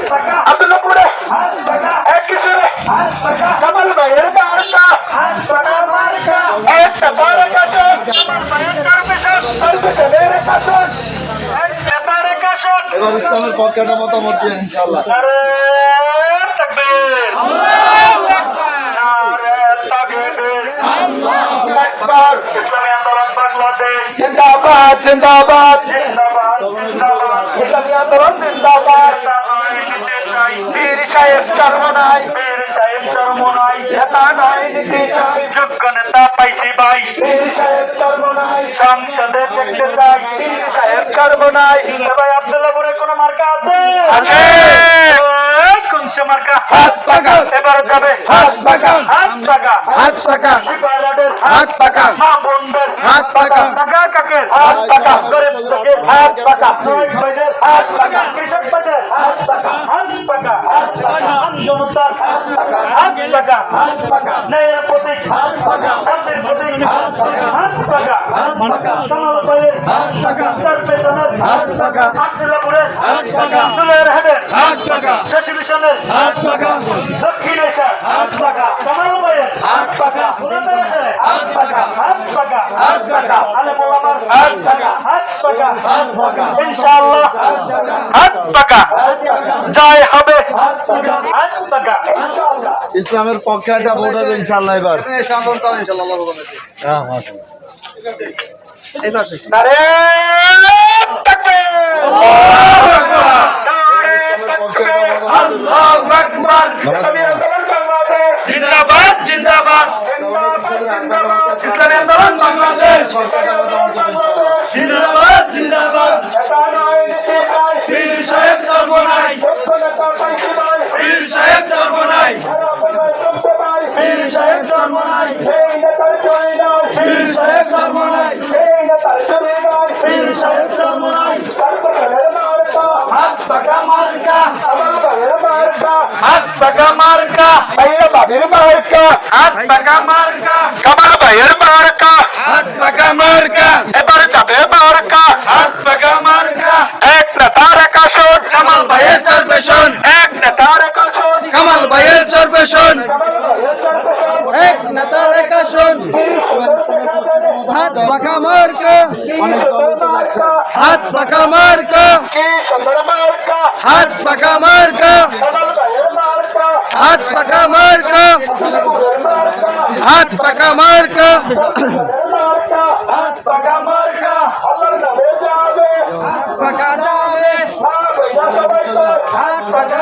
আব্দুল্লাহপুরে এক কিশোরে কামাল ভাইয়ের মার্কা একটা তারেক আসন এবার ইসলামের পক্ষে একটা মতামত দিয়ে ইনশাআল্লাহ। জিন্দাবাদ জিন্দাবাদ ইসলামী আন্দোলন জিন্দাবাদ বীর সাহেব চরমনাই নেতা নাই নীতি চাই যোগ্য নেতা পাইছি ভাই বীর সাহেব চরমনাই সংসদে দেখতে চাই বীর সাহেব চরমনাই ভাই আব্দুল্লাহপুরে কোন মার্কা আছে আছে কোন সে মার্কা হাত পাকা এবার যাবে হাত পাকা হাত পাকা হাত পাকা শিবারাদের হাত পাকা মা বোনদের হাত পাকা টাকা কাকের হাত পাকা গরিব লোকের হাত পাকা শ্রমিক ভাইদের হাত পাকা কৃষক ভাইদের হাত পাকা হাত পাকা হাত পাকা জনতার হাত পাকা হাত পাকা হাত পাকা ন্যায়ের প্রতীক হাত পাকা শান্তির প্রতীক হাত পাকা হাত পাকা হাত পাকা সমাজ ভাইয়ের হাত পাকা কর্পোরেশনের হাত পাকা আব্দুল্লাহপুরের হাত পাকা সুলের হেডের হাত পাকা শশী মিশনের হাত পাকা দক্ষিণ এশিয়ার হাত পাকা কামাল ভাইয়ের হাত পাকা পুরোদশের হাত পাকা হাত পাকা হাত পাকা আলেম ওলামার হাত পাকা হাত পাকা হাত পাকা ইনশাআল্লাহ হাত পাকা জয় হবে হাত পাকা হাত পাকা ইনশাআল্লাহ ইসলামের পক্ষে একটা ভোট হবে ইনশাআল্লাহ। এবার নারে তাকবীর আল্লাহু আকবার ইসলামী আন্দোলন বাংলাদেশ জিন্দাবাদ জিন্দাবাদ ইসলামী আন্দোলন বাংলাদেশ জিন্দাবাদ জিন্দাবাদ বীর সাহেব চরমনাই বীর সাহেব চরমনাই বীর সাহেব চরমনাই বীর সাহেব চরমনাই বীর সাহেব চরমনাই হাত পাকা মার্কা হাত পাকা মার্কা ভাইয়া বাবির মার্কা হাত পাকা মার্কা কামাল ভাইয়ের মার্কা হাত পাকা মার্কা এবার যাবে মার্কা হাত পাকা মার্কা এক নেতার কাশন কামাল ভাইয়ের চরপেশন এক নেতার কাশন কামাল ভাইয়ের চরপেশন এক নেতার কাশন হাত পাকা মার্কা হাত পাকা মার্কা হাত পাকা মার্কা হাত পাকা মার্কা হাত পাকা মার্কা হাত পাকা মার্কা পাকা যাবে হাত পাকা